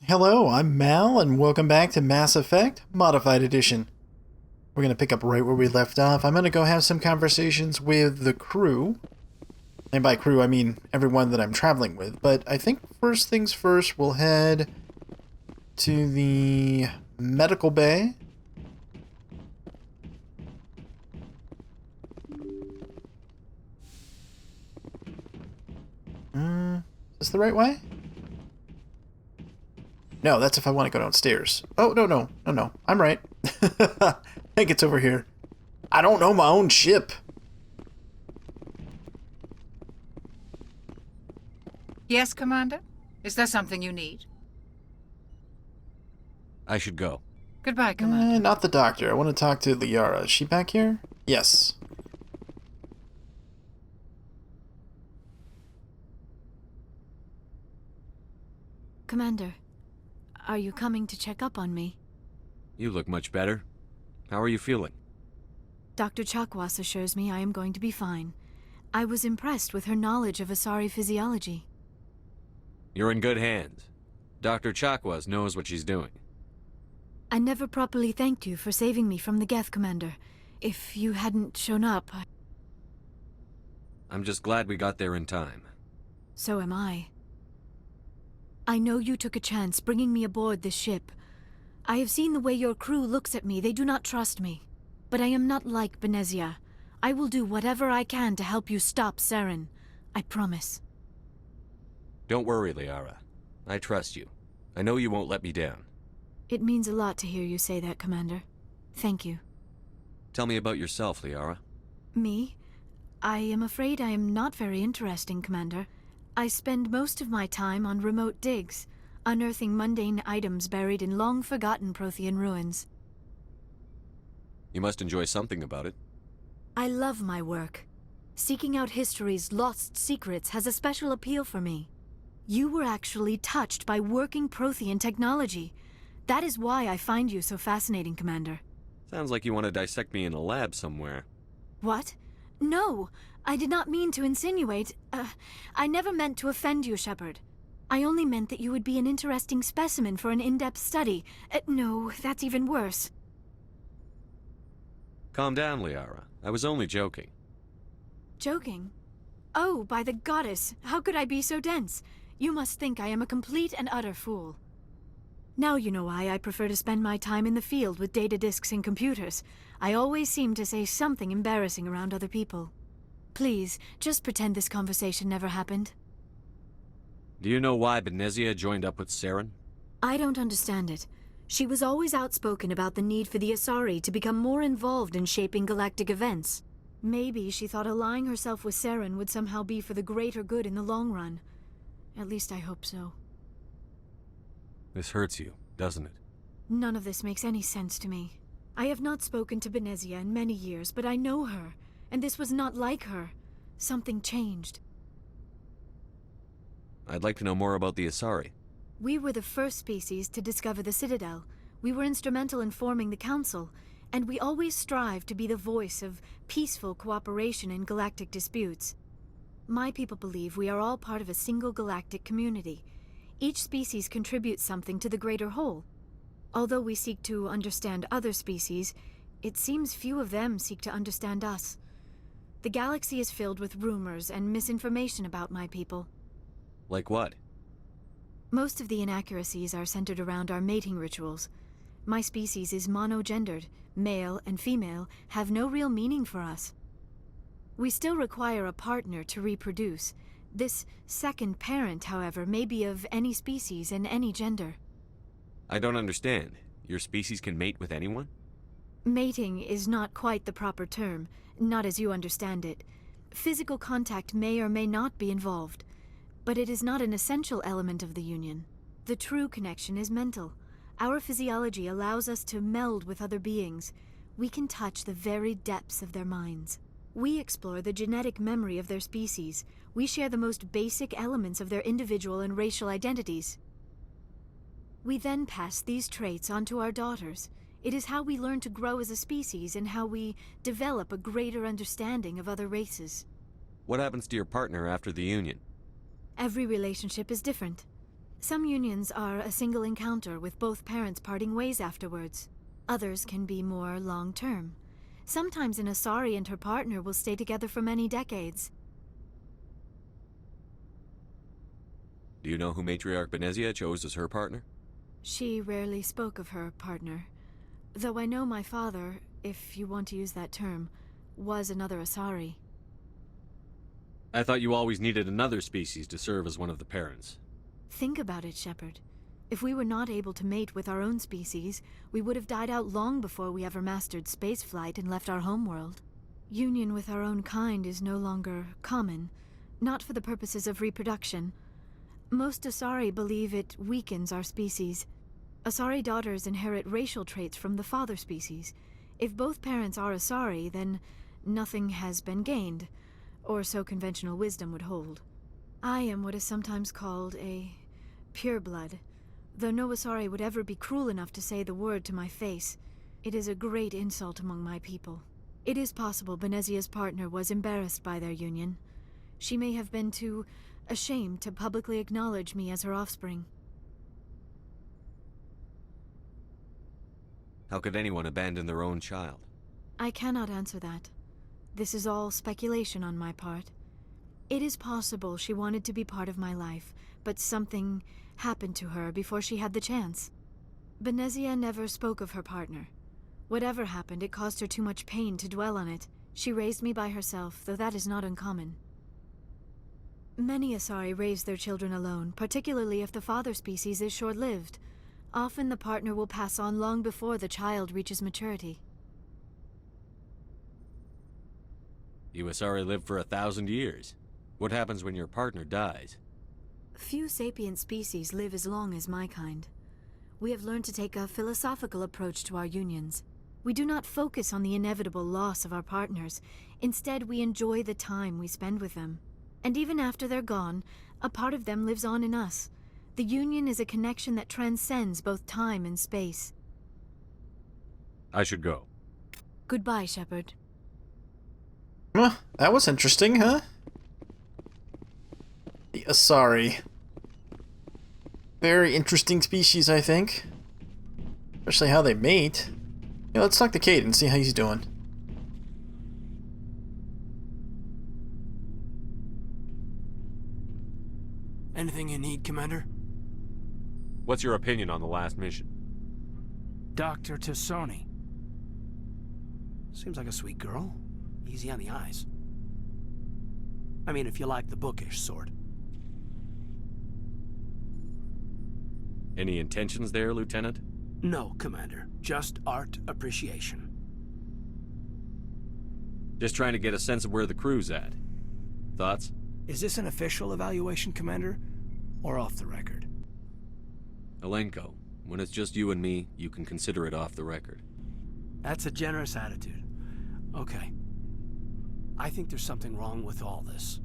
Hello, I'm Mal, and welcome back to Mass Effect Modified Edition. We're going to pick up right where we left off. I'm going to go have some conversations with the crew. And by crew, I mean everyone that I'm traveling with. But I think first things first, we'll head to the medical bay. Is this the right way? No, that's if I want to go downstairs. Oh, no. I'm right. I think it's over here. I don't know my own ship. Yes, Commander? Is there something you need? I should go. Goodbye, Commander. Not the doctor. I want to talk to Liara. Is she back here? Yes. Commander, are you coming to check up on me? You look much better. How are you feeling? Dr. Chakwas assures me I am going to be fine. I was impressed with her knowledge of Asari physiology. You're in good hands. Dr. Chakwas knows what she's doing. I never properly thanked you for saving me from the Geth, Commander. If you hadn't shown up, I'm just glad we got there in time. So am I. I know you took a chance bringing me aboard this ship. I have seen the way your crew looks at me. They do not trust me. But I am not like Benezia. I will do whatever I can to help you stop Saren. I promise. Don't worry, Liara. I trust you. I know you won't let me down. It means a lot to hear you say that, Commander. Thank you. Tell me about yourself, Liara. Me? I am afraid I am not very interesting, Commander. I spend most of my time on remote digs, unearthing mundane items buried in long-forgotten Prothean ruins. You must enjoy something about it. I love my work. Seeking out history's lost secrets has a special appeal for me. You were actually touched by working Prothean technology. That is why I find you so fascinating, Commander. Sounds like you want to dissect me in a lab somewhere. What? No! I did not mean to insinuate. I never meant to offend you, Shepard. I only meant that you would be an interesting specimen for an in-depth study. No, that's even worse. Calm down, Liara. I was only joking. Joking? Oh, by the goddess, how could I be so dense? You must think I am a complete and utter fool. Now you know why I prefer to spend my time in the field with data disks and computers. I always seem to say something embarrassing around other people. Please, just pretend this conversation never happened. Do you know why Benezia joined up with Saren? I don't understand it. She was always outspoken about the need for the Asari to become more involved in shaping galactic events. Maybe she thought allying herself with Saren would somehow be for the greater good in the long run. At least I hope so. This hurts you, doesn't it? None of this makes any sense to me. I have not spoken to Benezia in many years, but I know her, and this was not like her. Something changed. I'd like to know more about the Asari. We were the first species to discover the Citadel. We were instrumental in forming the Council, and we always strive to be the voice of peaceful cooperation in galactic disputes. My people believe we are all part of a single galactic community. Each species contributes something to the greater whole. Although we seek to understand other species, it seems few of them seek to understand us. The galaxy is filled with rumors and misinformation about my people. Like what? Most of the inaccuracies are centered around our mating rituals. My species is monogendered. Male and female have no real meaning for us. We still require a partner to reproduce. This second parent, however, may be of any species and any gender. I don't understand. Your species can mate with anyone? Mating is not quite the proper term, not as you understand it. Physical contact may or may not be involved, but it is not an essential element of the union. The true connection is mental. Our physiology allows us to meld with other beings. We can touch the very depths of their minds. We explore the genetic memory of their species. We share the most basic elements of their individual and racial identities. We then pass these traits on to our daughters. It is how we learn to grow as a species and how we develop a greater understanding of other races. What happens to your partner after the union? Every relationship is different. Some unions are a single encounter with both parents parting ways afterwards. Others can be more long-term. Sometimes an Asari and her partner will stay together for many decades. Do you know who Matriarch Benezia chose as her partner? She rarely spoke of her partner. Though I know my father, if you want to use that term, was another Asari. I thought you always needed another species to serve as one of the parents. Think about it, Shepard. If we were not able to mate with our own species, we would have died out long before we ever mastered spaceflight and left our homeworld. Union with our own kind is no longer common, not for the purposes of reproduction. Most Asari believe it weakens our species. Asari daughters inherit racial traits from the father species. If both parents are Asari, then nothing has been gained, or so conventional wisdom would hold. I am what is sometimes called a pureblood, though no Asari would ever be cruel enough to say the word to my face. It is a great insult among my people. It is possible Benezia's partner was embarrassed by their union. She may have been too ashamed to publicly acknowledge me as her offspring. How could anyone abandon their own child? I cannot answer that. This is all speculation on my part. It is possible she wanted to be part of my life, but something happened to her before she had the chance. Benezia never spoke of her partner. Whatever happened, it caused her too much pain to dwell on it. She raised me by herself, though that is not uncommon. Many Asari raise their children alone, particularly if the father species is short-lived. Often the partner will pass on long before the child reaches maturity. You Asari live for 1,000 years. What happens when your partner dies? Few sapient species live as long as my kind. We have learned to take a philosophical approach to our unions. We do not focus on the inevitable loss of our partners. Instead, we enjoy the time we spend with them. And even after they're gone, a part of them lives on in us. The union is a connection that transcends both time and space. I should go. Goodbye, Shepard. Well, that was interesting, huh? The Asari. Very interesting species, I think. Especially how they mate. Yeah, let's talk to Kaidan and see how he's doing. Anything you need, Commander? What's your opinion on the last mission? Dr. Tassoni. Seems like a sweet girl. Easy on the eyes. I mean, if you like the bookish sort. Any intentions there, Lieutenant? No, Commander. Just art appreciation. Just trying to get a sense of where the crew's at. Thoughts? Is this an official evaluation, Commander? Or off the record? Alenko, when it's just you and me, you can consider it off the record. That's a generous attitude. Okay. I think there's something wrong with all this.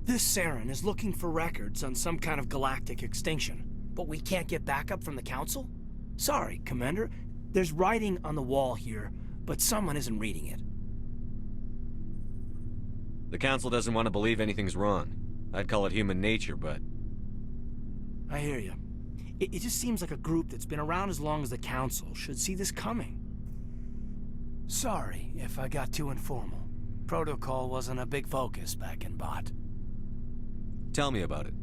This Saren is looking for records on some kind of galactic extinction, but we can't get backup from the Council? Sorry, Commander. There's writing on the wall here, but someone isn't reading it. The Council doesn't want to believe anything's wrong. I'd call it human nature, but... I hear you. It just seems like a group that's been around as long as the Council should see this coming. Sorry if I got too informal. Protocol wasn't a big focus back in Bot. Tell me about it.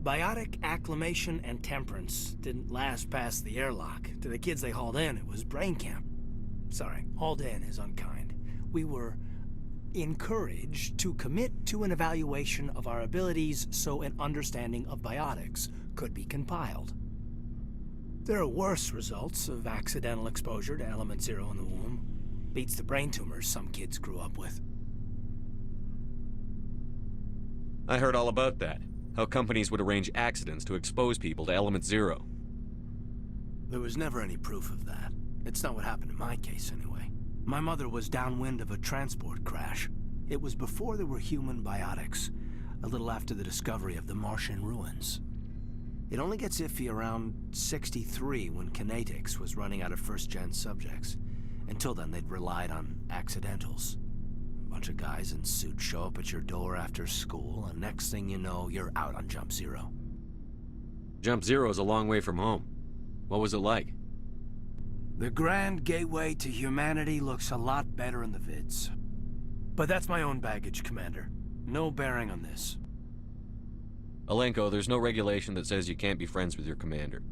Biotic acclimation and temperance didn't last past the airlock. To the kids they hauled in, it was brain camp. Sorry, hauled in is unkind. We were encouraged to commit to an evaluation of our abilities so an understanding of biotics could be compiled. There are worse results of accidental exposure to element 0 in the womb. Beats the brain tumors some kids grew up with. I heard all about that. How companies would arrange accidents to expose people to element 0. There was never any proof of that. It's not what happened in my case, anyway. My mother was downwind of a transport crash. It was before there were human biotics, a little after the discovery of the Martian ruins. It only gets iffy around 63 when Kinetics was running out of first-gen subjects. Until then, they'd relied on accidentals. A bunch of guys in suits show up at your door after school, and next thing you know, you're out on Jump Zero. Jump Zero's a long way from home. What was it like? The grand gateway to humanity looks a lot better in the vids. But that's my own baggage, Commander. No bearing on this. Alenko, there's no regulation that says you can't be friends with your commander.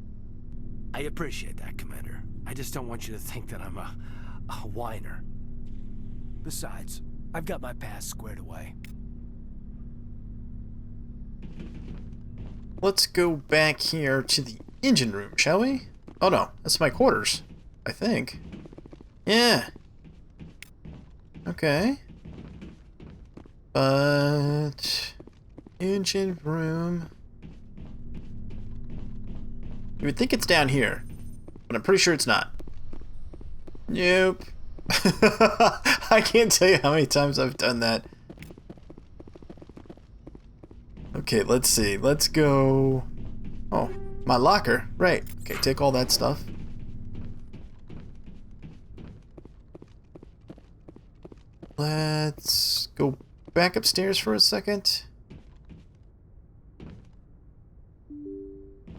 I appreciate that, Commander. I just don't want you to think that I'm a whiner. Besides, I've got my past squared away. Let's go back here to the engine room, shall we? Oh no, that's my quarters, I think. Yeah. Okay. But... engine room... You would think it's down here, but I'm pretty sure it's not. Nope. I can't tell you how many times I've done that. Okay, let's see. Let's go... Oh, my locker. Right. Okay, take all that stuff. Let's go back upstairs for a second.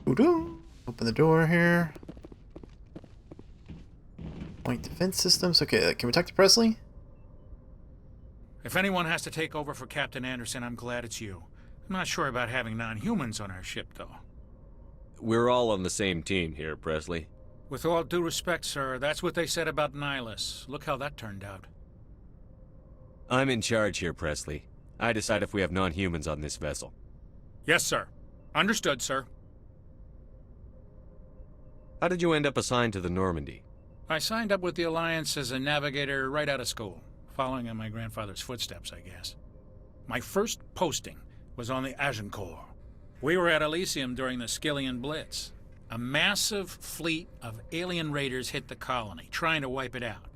Open the door here. Point defense systems. Okay, can we talk to Presley? If anyone has to take over for Captain Anderson, I'm glad it's you. I'm not sure about having non-humans on our ship, though. We're all on the same team here, Presley. With all due respect, sir, that's what they said about Nihilus. Look how that turned out. I'm in charge here, Presley. I decide if we have non-humans on this vessel. Yes, sir. Understood, sir. How did you end up assigned to the Normandy? I signed up with the Alliance as a navigator right out of school, following in my grandfather's footsteps, I guess. My first posting was on the Agincourt. We were at Elysium during the Skillian Blitz. A massive fleet of alien raiders hit the colony, trying to wipe it out.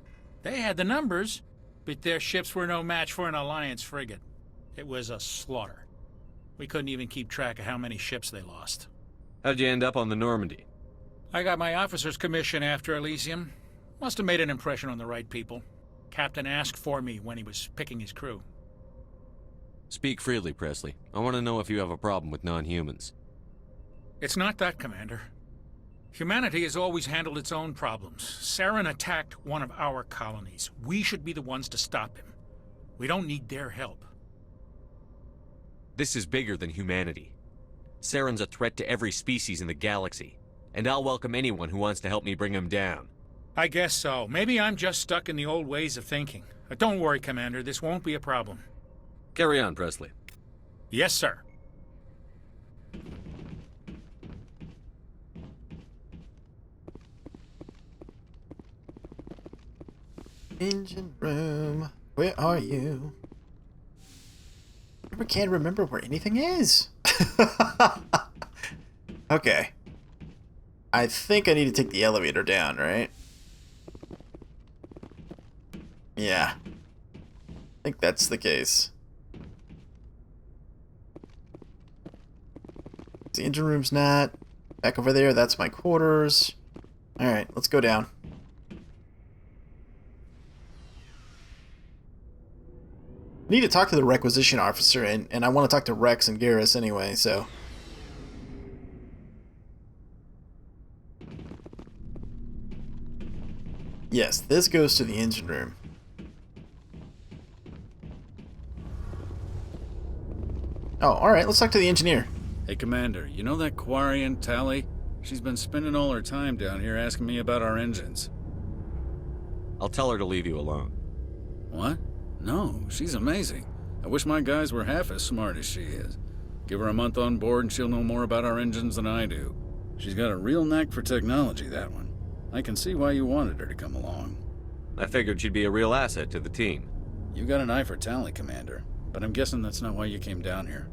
They had the numbers, but their ships were no match for an Alliance frigate. It was a slaughter. We couldn't even keep track of how many ships they lost. How'd you end up on the Normandy? I got my officer's commission after Elysium. Must have made an impression on the right people. Captain asked for me when he was picking his crew. Speak freely, Presley. I want to know if you have a problem with non-humans. It's not that, Commander. Humanity has always handled its own problems. Saren attacked one of our colonies. We should be the ones to stop him. We don't need their help. This is bigger than humanity. Saren's a threat to every species in the galaxy, and I'll welcome anyone who wants to help me bring him down. I guess so. Maybe I'm just stuck in the old ways of thinking. But don't worry, Commander. This won't be a problem. Carry on, Presley. Yes, sir. Engine room. Where are you? I can't remember where anything is. Okay. I think I need to take the elevator down, right? Yeah. I think that's the case. The engine room's not. Back over there, that's my quarters. Alright, let's go down. I need to talk to the requisition officer, and I want to talk to Wrex and Garrus anyway, so... Yes, this goes to the engine room. Oh, alright, let's talk to the engineer. Hey, Commander, you know that Quarian, Tally? She's been spending all her time down here asking me about our engines. I'll tell her to leave you alone. What? No, she's amazing. I wish my guys were half as smart as she is. Give her a month on board and she'll know more about our engines than I do. She's got a real knack for technology, that one. I can see why you wanted her to come along. I figured she'd be a real asset to the team. You got an eye for Tally, Commander, but I'm guessing that's not why you came down here.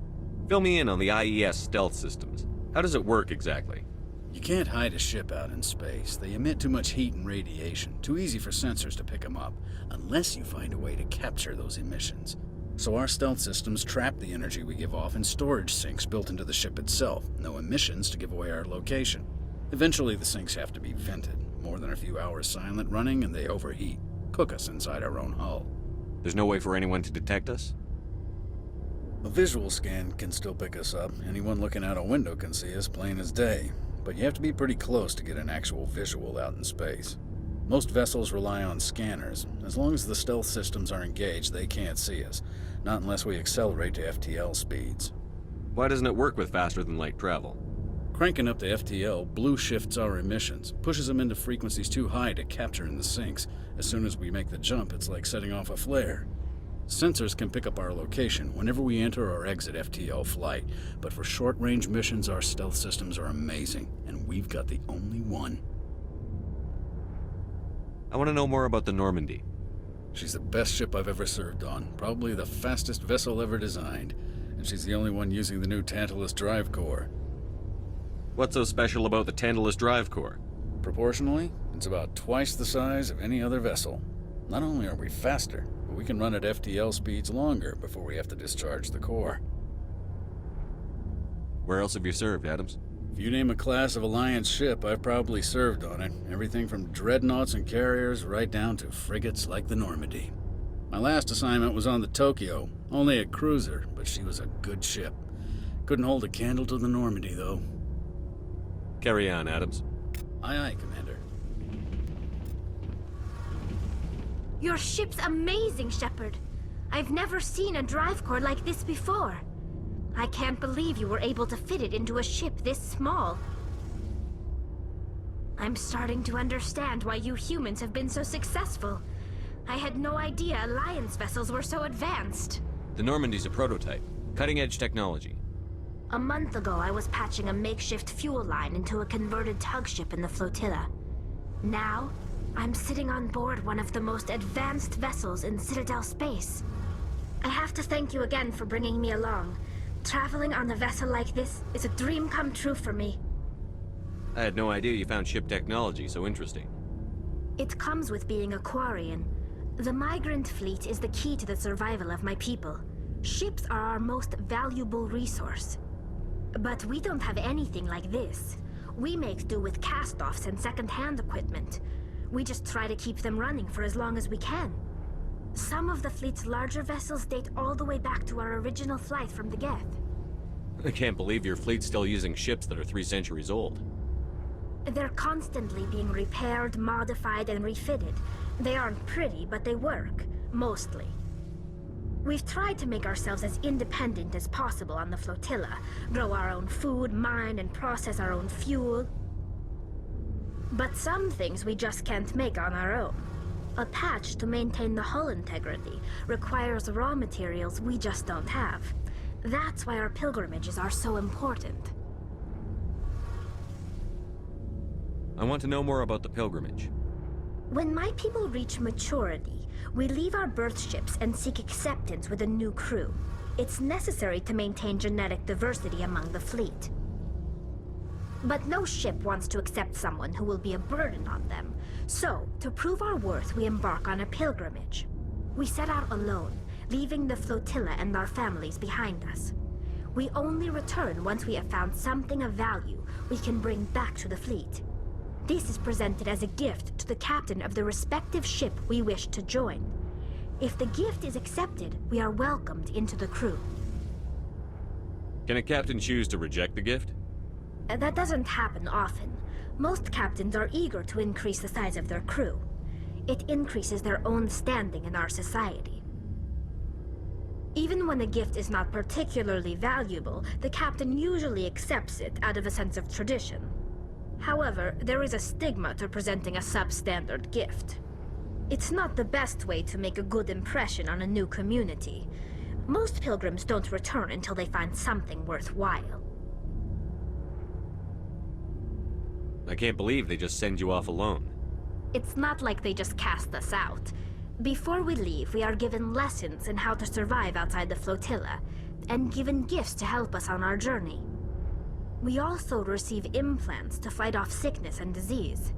Fill me in on the IES stealth systems. How does it work exactly? You can't hide a ship out in space. They emit too much heat and radiation, too easy for sensors to pick them up, unless you find a way to capture those emissions. So our stealth systems trap the energy we give off in storage sinks built into the ship itself. No emissions to give away our location. Eventually the sinks have to be vented. More than a few hours silent running and they overheat. Cook us inside our own hull. There's no way for anyone to detect us? A visual scan can still pick us up. Anyone looking out a window can see us plain as day. But you have to be pretty close to get an actual visual out in space. Most vessels rely on scanners. As long as the stealth systems are engaged, they can't see us. Not unless we accelerate to FTL speeds. Why doesn't it work with faster-than-light travel? Cranking up to FTL blue shifts our emissions, pushes them into frequencies too high to capture in the sinks. As soon as we make the jump, it's like setting off a flare. Sensors can pick up our location whenever we enter or exit FTL flight, but for short-range missions, our stealth systems are amazing, and we've got the only one. I want to know more about the Normandy. She's the best ship I've ever served on, probably the fastest vessel ever designed, and she's the only one using the new Tantalus drive core. What's so special about the Tantalus drive core? Proportionally, it's about twice the size of any other vessel. Not only are we faster, but we can run at FTL speeds longer before we have to discharge the core. Where else have you served, Adams? If you name a class of Alliance ship, I've probably served on it. Everything from dreadnoughts and carriers right down to frigates like the Normandy. My last assignment was on the Tokyo, only a cruiser, but she was a good ship. Couldn't hold a candle to the Normandy, though. Carry on, Adams. Aye, aye, Commander. Your ship's amazing, Shepard. I've never seen a drive core like this before. I can't believe you were able to fit it into a ship this small. I'm starting to understand why you humans have been so successful. I had no idea Alliance vessels were so advanced. The Normandy's a prototype. Cutting-edge technology. A month ago, I was patching a makeshift fuel line into a converted tug ship in the flotilla. Now, I'm sitting on board one of the most advanced vessels in Citadel space. I have to thank you again for bringing me along. Traveling on a vessel like this is a dream come true for me. I had no idea you found ship technology so interesting. It comes with being a Quarian. The migrant fleet is the key to the survival of my people. Ships are our most valuable resource. But we don't have anything like this. We make do with cast-offs and second-hand equipment. We just try to keep them running for as long as we can. Some of the fleet's larger vessels date all the way back to our original flight from the Geth. I can't believe your fleet's still using ships that are 3 centuries old. They're constantly being repaired, modified, and refitted. They aren't pretty, but they work. Mostly. We've tried to make ourselves as independent as possible on the flotilla. Grow our own food, mine, and process our own fuel. But some things we just can't make on our own. A patch to maintain the hull integrity requires raw materials we just don't have. That's why our pilgrimages are so important. I want to know more about the pilgrimage. When my people reach maturity, we leave our birth ships and seek acceptance with a new crew. It's necessary to maintain genetic diversity among the fleet. But no ship wants to accept someone who will be a burden on them. So, to prove our worth, we embark on a pilgrimage. We set out alone, leaving the flotilla and our families behind us. We only return once we have found something of value we can bring back to the fleet. This is presented as a gift to the captain of the respective ship we wish to join. If the gift is accepted, we are welcomed into the crew. Can a captain choose to reject the gift? That doesn't happen often. Most captains are eager to increase the size of their crew. It increases their own standing in our society. Even when a gift is not particularly valuable, the captain usually accepts it out of a sense of tradition. However, there is a stigma to presenting a substandard gift. It's not the best way to make a good impression on a new community. Most pilgrims don't return until they find something worthwhile. I can't believe they just send you off alone. It's not like they just cast us out. Before we leave, we are given lessons in how to survive outside the flotilla, and given gifts to help us on our journey. We also receive implants to fight off sickness and disease.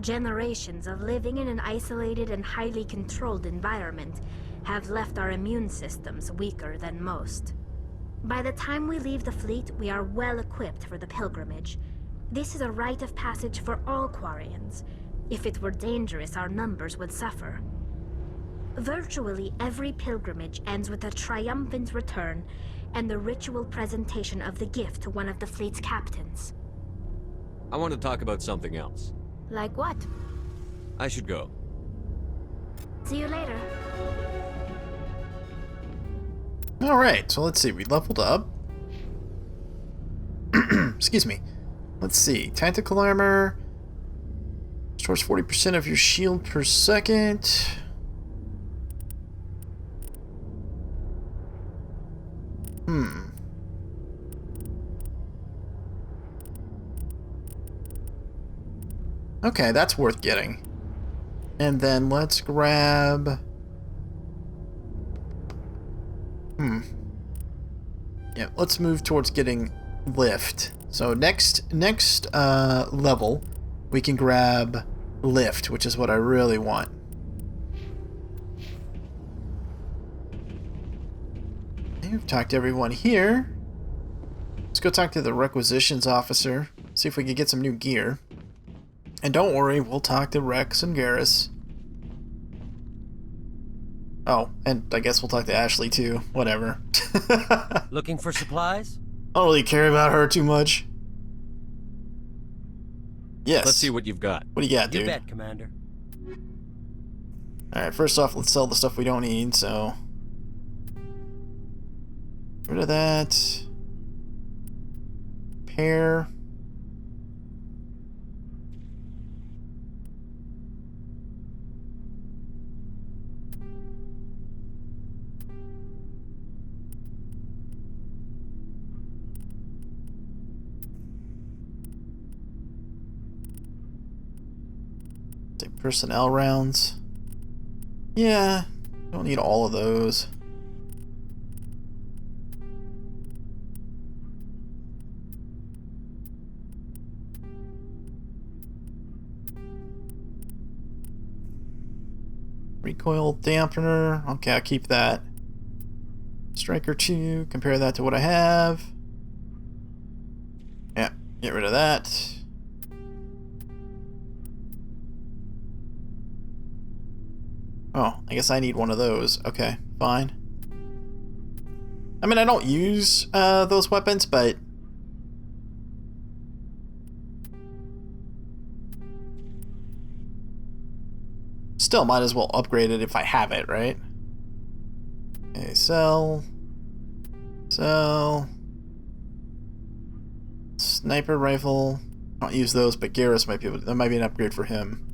Generations of living in an isolated and highly controlled environment have left our immune systems weaker than most. By the time we leave the fleet, we are well equipped for the pilgrimage. This is a rite of passage for all Quarians. If it were dangerous, our numbers would suffer. Virtually every pilgrimage ends with a triumphant return and the ritual presentation of the gift to one of the fleet's captains. I want to talk about something else. Like what? I should go. See you later. Alright, so let's see. We leveled up. Excuse me. Let's see. Tactical armor. Restores 40% of your shield per second. Okay, that's worth getting. And then let's grab... Yeah, let's move towards getting lift. So next level, we can grab lift, which is what I really want. Okay, we've talked to everyone here. Let's go talk to the requisitions officer, see if we can get some new gear. And don't worry, we'll talk to Wrex and Garrus. Oh, and I guess we'll talk to Ashley too. Whatever. Looking for supplies? I don't really care about her too much. Yes. Let's see what you've got. What do you got, dude? You bet, Commander. Alright, first off, let's sell the stuff we don't need, so... Get rid of that. Repair. Take personnel rounds. Yeah, don't need all of those. Recoil dampener. Okay, I'll keep that. Striker 2. Compare that to what I have. Yeah, get rid of that. Oh, I guess I need one of those. Okay, fine. I mean, I don't use those weapons, but... Still, might as well upgrade it if I have it, right? Okay, sell. Sell. Sniper rifle. I don't use those, but Garrus might be able to, that might be an upgrade for him.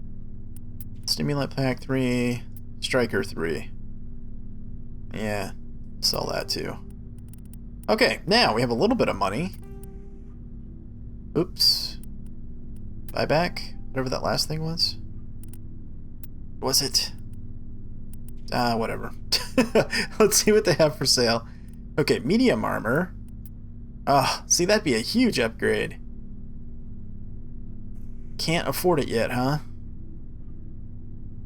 Stimulant pack 3. Striker 3. Yeah, sell that too. Okay, now we have a little bit of money. Oops. Buyback? Whatever that last thing was. What was it? Whatever. Let's see what they have for sale. Okay, medium armor. Ah, see, that'd be a huge upgrade. Can't afford it yet, huh?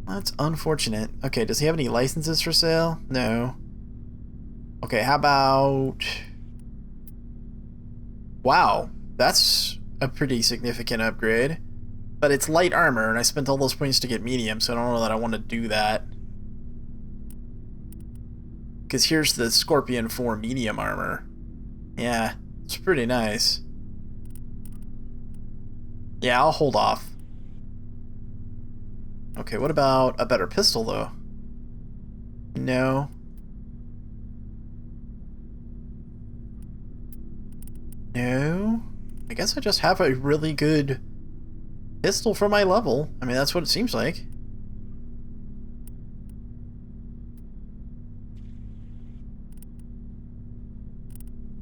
That's unfortunate. Okay, does he have any licenses for sale? No. Okay, how about... Wow, that's a pretty significant upgrade. But it's light armor, and I spent all those points to get medium, so I don't know that I want to do that. Because here's the Scorpion 4 medium armor. Yeah, it's pretty nice. Yeah, I'll hold off. Okay, what about a better pistol, though? No. No? I guess I just have a really good pistol for my level. I mean, that's what it seems like.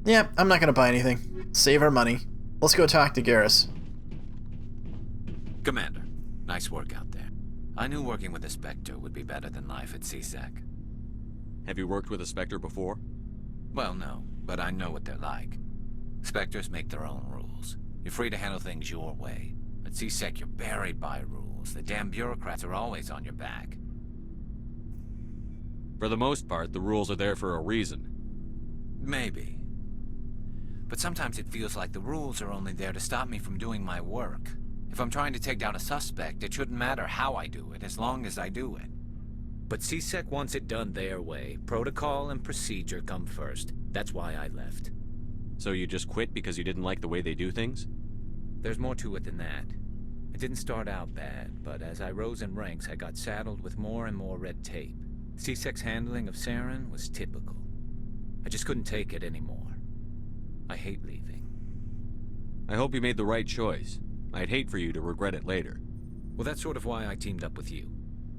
Yeah, I'm not gonna buy anything. Save our money. Let's go talk to Garrus. Commander, nice work out there. I knew working with a Spectre would be better than life at CSEC. Have you worked with a Spectre before? Well, no, but I know what they're like. Spectres make their own rules. You're free to handle things your way. At CSEC, you're buried by rules. The damn bureaucrats are always on your back. For the most part, the rules are there for a reason. Maybe. But sometimes it feels like the rules are only there to stop me from doing my work. If I'm trying to take down a suspect, it shouldn't matter how I do it, as long as I do it. But CSEC wants it done their way. Protocol and procedure come first. That's why I left. So you just quit because you didn't like the way they do things? There's more to it than that. It didn't start out bad, but as I rose in ranks, I got saddled with more and more red tape. C-Sec's handling of Saren was typical. I just couldn't take it anymore. I hate leaving. I hope you made the right choice. I'd hate for you to regret it later. Well, that's sort of why I teamed up with you.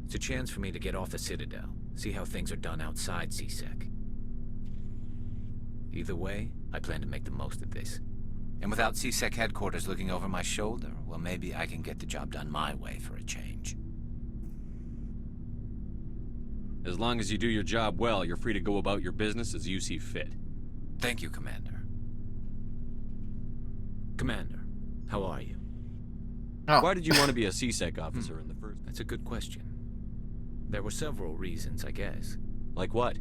It's a chance for me to get off the Citadel, see how things are done outside C-Sec. Either way, I plan to make the most of this. And without C-Sec headquarters looking over my shoulder, well, maybe I can get the job done my way for a change. As long as you do your job well, you're free to go about your business as you see fit. Thank you, Commander. Commander, how are you? Oh. Why did you want to be a C-Sec officer in the first place? That's a good question. There were several reasons, I guess. Like what?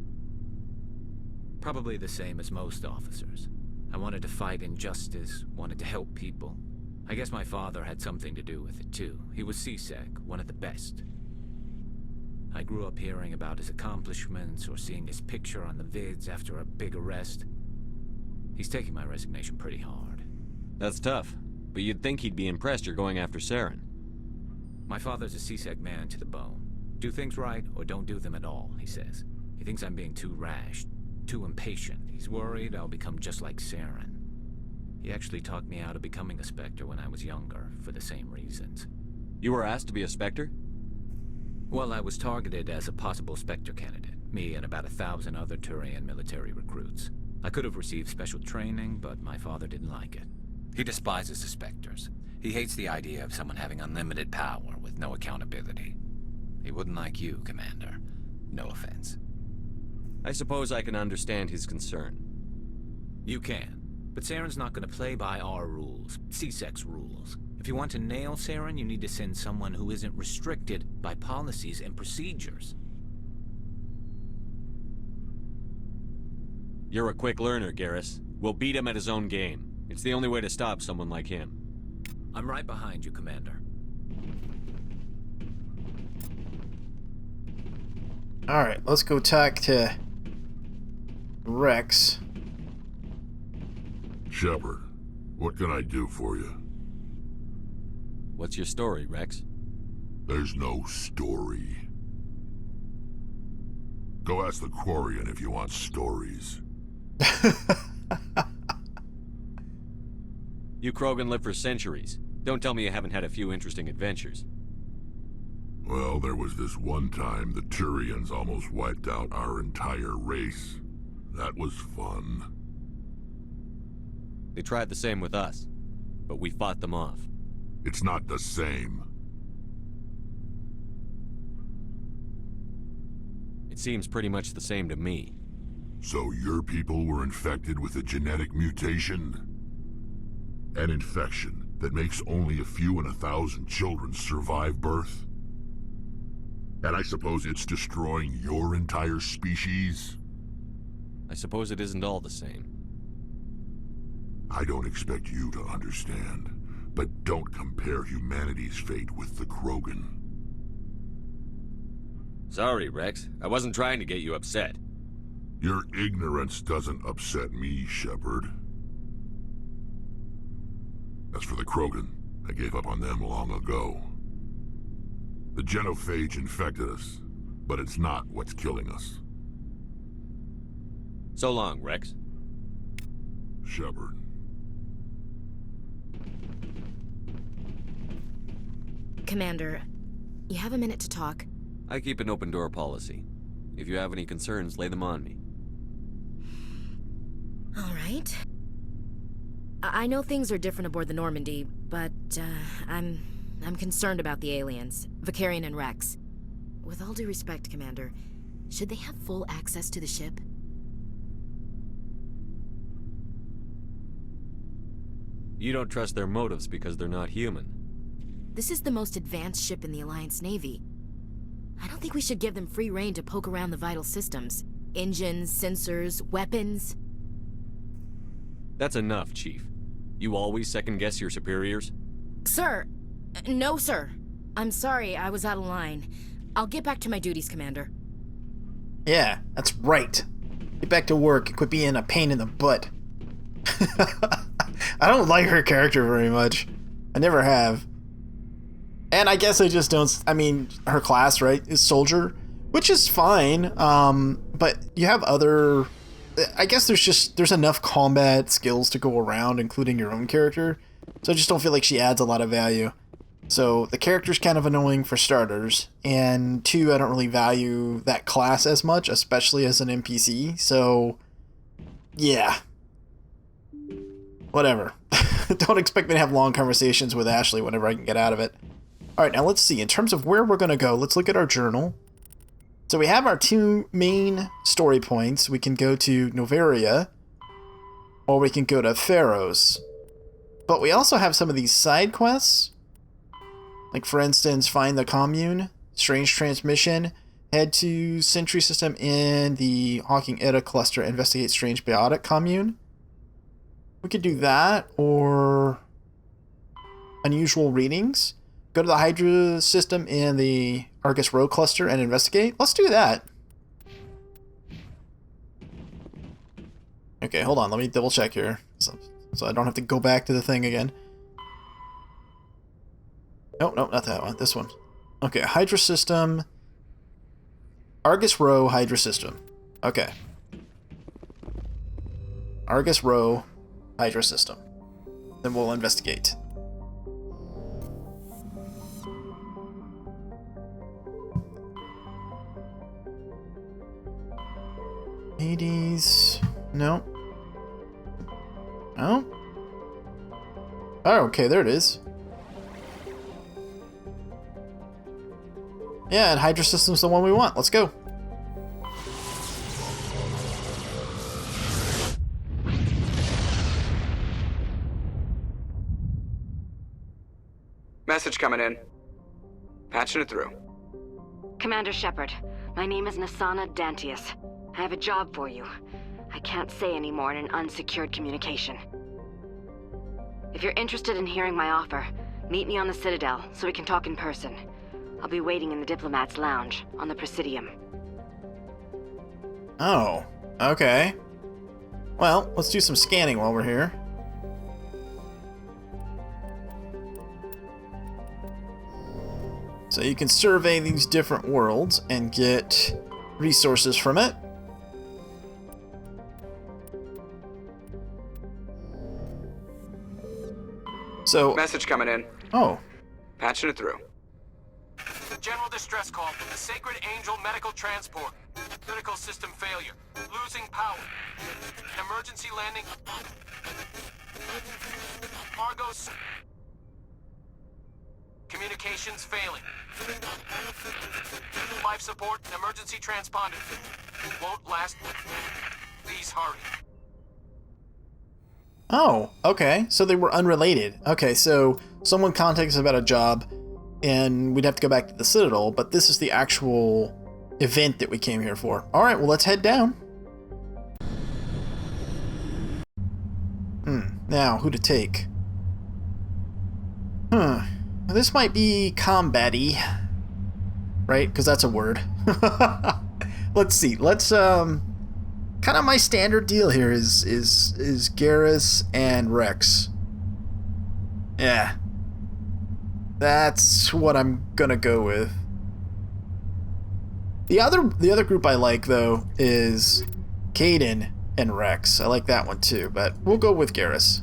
Probably the same as most officers. I wanted to fight injustice, wanted to help people. I guess my father had something to do with it, too. He was C-Sec, one of the best. I grew up hearing about his accomplishments or seeing his picture on the vids after a big arrest. He's taking my resignation pretty hard. That's tough, but you'd think he'd be impressed you're going after Saren. My father's a C-Sec man to the bone. Do things right or don't do them at all, he says. He thinks I'm being too rash, too impatient. He's worried I'll become just like Saren. He actually talked me out of becoming a Spectre when I was younger, for the same reasons. You were asked to be a Spectre? Well, I was targeted as a possible Spectre candidate, me and about 1,000 other Turian military recruits. I could have received special training, but my father didn't like it. He despises the Spectres. He hates the idea of someone having unlimited power with no accountability. He wouldn't like you, Commander. No offense. I suppose I can understand his concern. You can. But Saren's not going to play by our rules, C-Sec's rules. If you want to nail Saren, you need to send someone who isn't restricted by policies and procedures. You're a quick learner, Garrus. We'll beat him at his own game. It's the only way to stop someone like him. I'm right behind you, Commander. Alright, let's go talk to Wrex. Shepard, what can I do for you? What's your story, Wrex? There's no story. Go ask the Quarian if you want stories. You Krogan live for centuries. Don't tell me you haven't had a few interesting adventures. Well, there was this one time the Turians almost wiped out our entire race. That was fun. They tried the same with us, but we fought them off. It's not the same. It seems pretty much the same to me. So your people were infected with a genetic mutation? An infection that makes only a few in 1,000 children survive birth? And I suppose it's destroying your entire species? I suppose it isn't all the same. I don't expect you to understand, but don't compare humanity's fate with the Krogan. Sorry, Wrex. I wasn't trying to get you upset. Your ignorance doesn't upset me, Shepard. As for the Krogan, I gave up on them long ago. The genophage infected us, but it's not what's killing us. So long, Wrex. Shepard. Commander, you have a minute to talk? I keep an open door policy. If you have any concerns, lay them on me. All right. I know things are different aboard the Normandy, but I'm concerned about the aliens, Vicarian and Wrex. With all due respect, Commander, should they have full access to the ship? You don't trust their motives because they're not human. This is the most advanced ship in the Alliance Navy. I don't think we should give them free rein to poke around the vital systems. Engines, sensors, weapons. That's enough, Chief. You always second-guess your superiors? Sir! No, sir. I'm sorry, I was out of line. I'll get back to my duties, Commander. Yeah, that's right. Get back to work and quit being a pain in the butt. I don't like her character very much. I never have. And I guess I just don't... I mean, her class, right, is soldier, which is fine. But you have other... I guess there's enough combat skills to go around, including your own character. So I just don't feel like she adds a lot of value. So the character's kind of annoying for starters. And two, I don't really value that class as much, especially as an NPC. So, yeah. Whatever. Don't expect me to have long conversations with Ashley whenever I can get out of it. Alright, now let's see. In terms of where we're going to go, let's look at our journal. So we have our two main story points. We can go to Novaria, or we can go to Pharos. But we also have some of these side quests. Like, for instance, find the commune, strange transmission, head to Sentry System in the Hawking Eta cluster, investigate strange biotic commune. We could do that, or unusual readings. Go to the Hydra system in the Argus Row cluster and investigate. Let's do that. Okay, hold on. Let me double check here. So I don't have to go back to the thing again. No, not that one. This one. Okay, Hydra system. Argus Row Hydra system. Okay. Argus Row Hydra system. Then we'll investigate. Hades. No. Oh? Oh, okay, there it is. Yeah, and Hydra System's the one we want. Let's go. Message coming in. Patching it through. Commander Shepard, my name is Nasana Dantius. I have a job for you. I can't say any more in an unsecured communication. If you're interested in hearing my offer, meet me on the Citadel so we can talk in person. I'll be waiting in the Diplomat's Lounge on the Presidium. Oh, okay. Well, let's do some scanning while we're here. So you can survey these different worlds and get resources from it. So... Message coming in. Oh. Patching it through. General distress call from the Sacred Angel Medical Transport. Critical system failure. Losing power. Emergency landing. Argos. Communications failing. Life support and emergency transponder. Won't last. Please hurry. Oh, okay. So they were unrelated. Okay, so someone contacts us about a job, and we'd have to go back to the Citadel, but this is the actual event that we came here for. Alright, well, let's head down. Now, who to take? This might be combat-y, right? Because that's a word. Let's see. Let's, kind of my standard deal here is Garrus and Wrex. Yeah. That's what I'm gonna go with. The other group I like, though, is Kaidan and Wrex. I like that one, too, but we'll go with Garrus.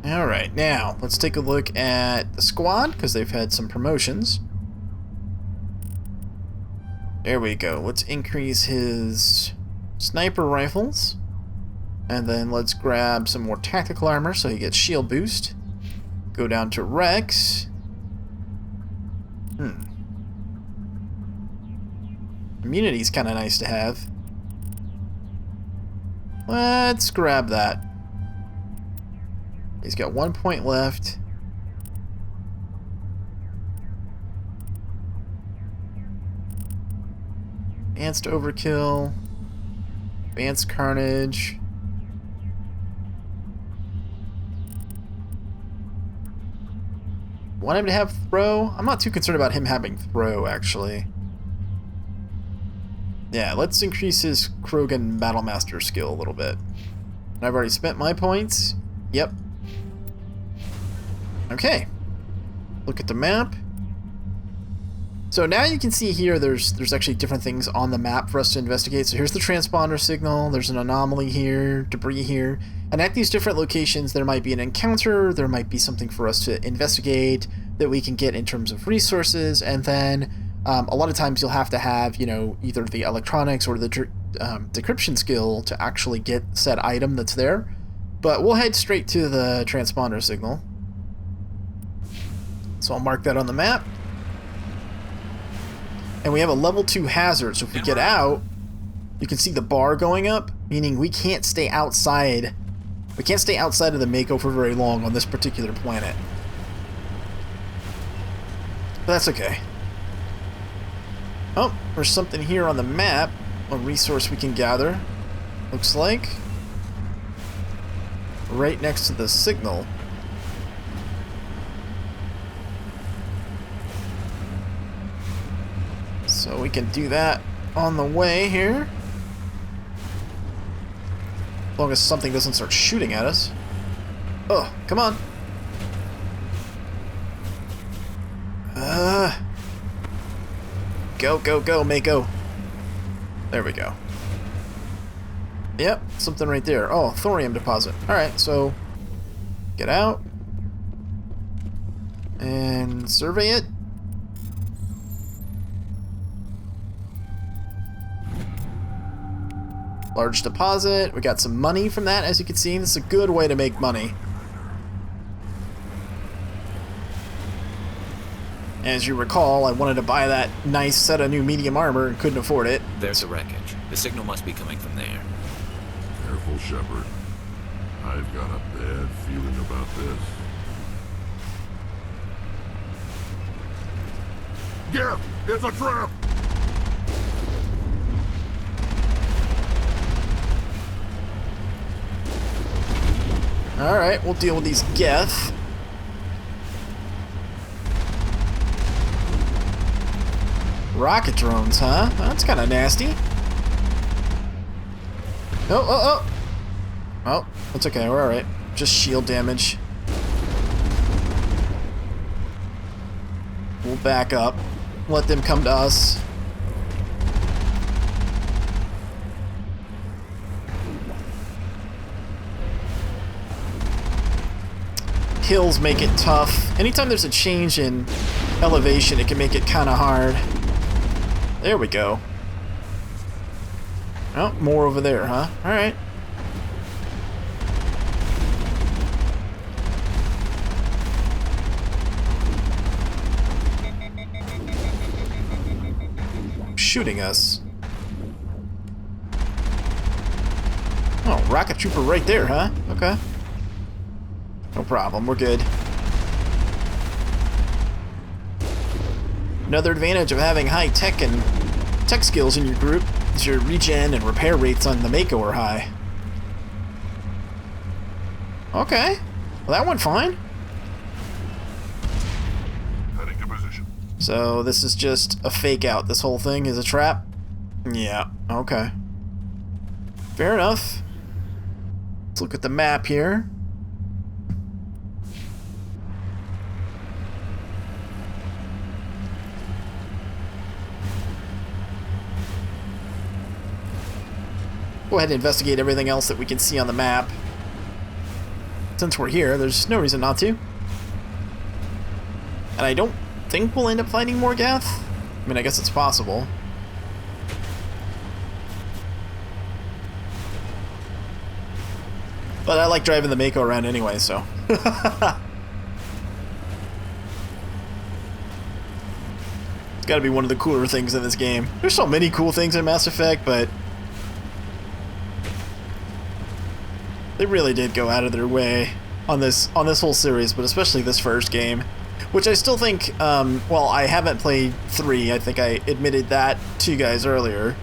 Alright, now, let's take a look at the squad, because they've had some promotions. There we go. Let's increase his sniper rifles. And then let's grab some more tactical armor so he gets shield boost. Go down to Wrex. Immunity's kind of nice to have. Let's grab that. He's got 1 point left. Advanced Overkill. Advanced Carnage. Want him to have Throw? I'm not too concerned about him having Throw, actually. Yeah, let's increase his Krogan Battlemaster skill a little bit. I've already spent my points. Yep. Okay. Look at the map. So now you can see here there's actually different things on the map for us to investigate. So here's the transponder signal, there's an anomaly here, debris here. And at these different locations there might be an encounter, there might be something for us to investigate that we can get in terms of resources, and then a lot of times you'll have to have, you know, either the electronics or the decryption skill to actually get said item that's there. But we'll head straight to the transponder signal. So I'll mark that on the map. And we have a level 2 hazard, so if we get out, you can see the bar going up, meaning we can't stay outside. We can't stay outside of the Mako for very long on this particular planet. But that's okay. Oh, there's something here on the map, a resource we can gather, looks like. Right next to the signal. So we can do that on the way here. As long as something doesn't start shooting at us. Oh, come on. Go, go, go, Mako. There we go. Yep, something right there. Oh, thorium deposit. Alright, so get out. And survey it. Large deposit. We got some money from that, as you can see. This is a good way to make money. As you recall, I wanted to buy that nice set of new medium armor and couldn't afford it. There's the wreckage. The signal must be coming from there. Careful, Shepard. I've got a bad feeling about this. Geth! It's a trap! Alright, we'll deal with these Geth. Rocket drones, huh? That's kind of nasty. Oh, oh, oh! Oh, that's okay, we're alright. Just shield damage. We'll back up. Let them come to us. Hills make it tough. Anytime there's a change in elevation, it can make it kind of hard. There we go. Oh, more over there, huh? Alright. Shooting us. Oh, rocket trooper right there, huh? Okay. No problem, we're good. Another advantage of having high tech and tech skills in your group is your regen and repair rates on the Mako are high. Okay, well that went fine. Heading to position. So this is just a fake out. This whole thing is a trap? Yeah, okay. Fair enough. Let's look at the map here. Go ahead and investigate everything else that we can see on the map. Since we're here, there's no reason not to. And I don't think we'll end up fighting more Geth. I mean, I guess it's possible. But I like driving the Mako around anyway, so. It's gotta be one of the cooler things in this game. There's so many cool things in Mass Effect, but they really did go out of their way on this whole series, but especially this first game, which I still think, well, I haven't played 3. I think I admitted that to you guys earlier.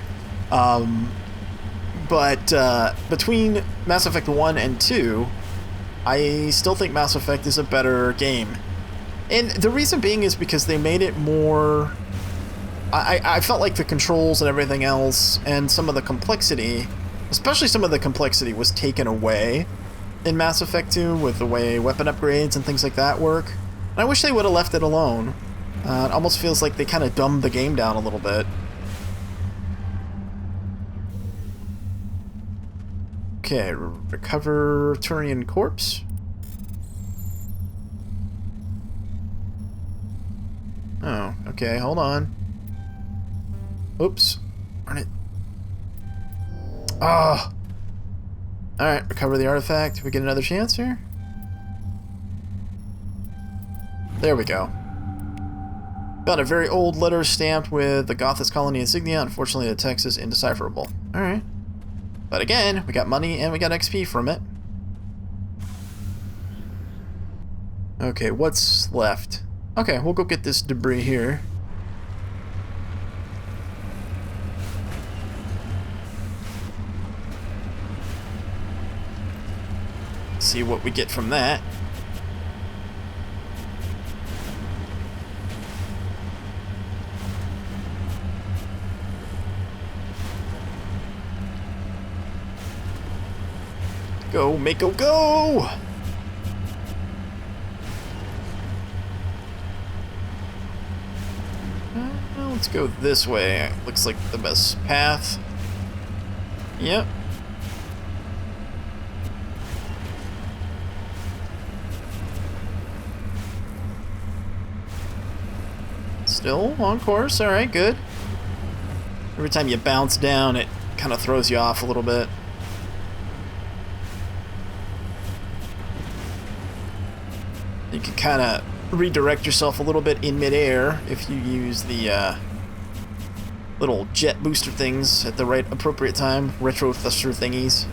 But between Mass Effect 1 and 2, I still think Mass Effect is a better game. And the reason being is because they made it more... I felt like the controls and everything else, and some of the complexity, especially some of the complexity, was taken away in Mass Effect 2 with the way weapon upgrades and things like that work. And I wish they would have left it alone. It almost feels like they kind of dumbed the game down a little bit. Okay, recover Turian corpse. Oh, okay, hold on. Oops. Darn it. Ah! Oh. Alright, recover the artifact. We get another chance here? There we go. Got a very old letter stamped with the Gothis colony insignia. Unfortunately, the text is indecipherable. Alright. But again, we got money and we got XP from it. Okay, what's left? Okay, we'll go get this debris here. See what we get from that. Go, Mako, go! Let's go this way. Looks like the best path. Yep. Still on course. Alright, good. Every time you bounce down, it kind of throws you off a little bit. You can kind of redirect yourself a little bit in midair if you use the little jet booster things at the right appropriate time. Retro thruster thingies.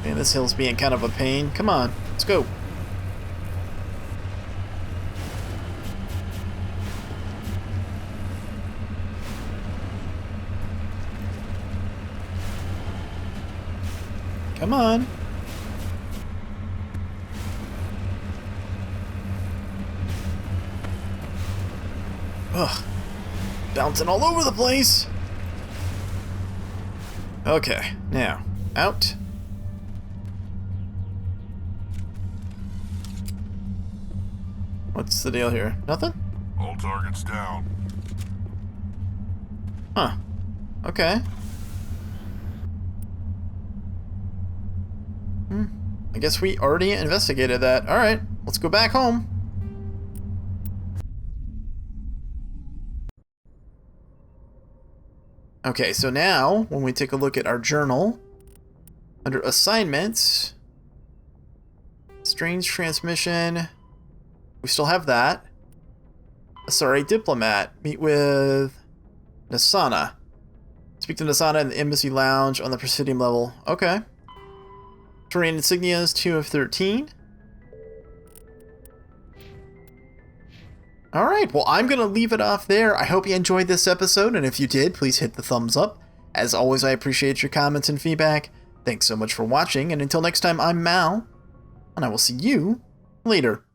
Man, this hill's being kind of a pain. Come on, let's go. Come on. Ugh. Bouncing all over the place. Okay, now, out. What's the deal here? Nothing? All targets down. Huh. Okay. I guess we already investigated that. Alright, let's go back home. Okay, so now, when we take a look at our journal, under assignments, strange transmission, we still have that. Asari diplomat, meet with Nasana. Speak to Nasana in the embassy lounge on the Presidium level. Okay. Terrain insignias, 2 of 13. Alright, well, I'm going to leave it off there. I hope you enjoyed this episode, and if you did, please hit the thumbs up. As always, I appreciate your comments and feedback. Thanks so much for watching, and until next time, I'm Mal, and I will see you later.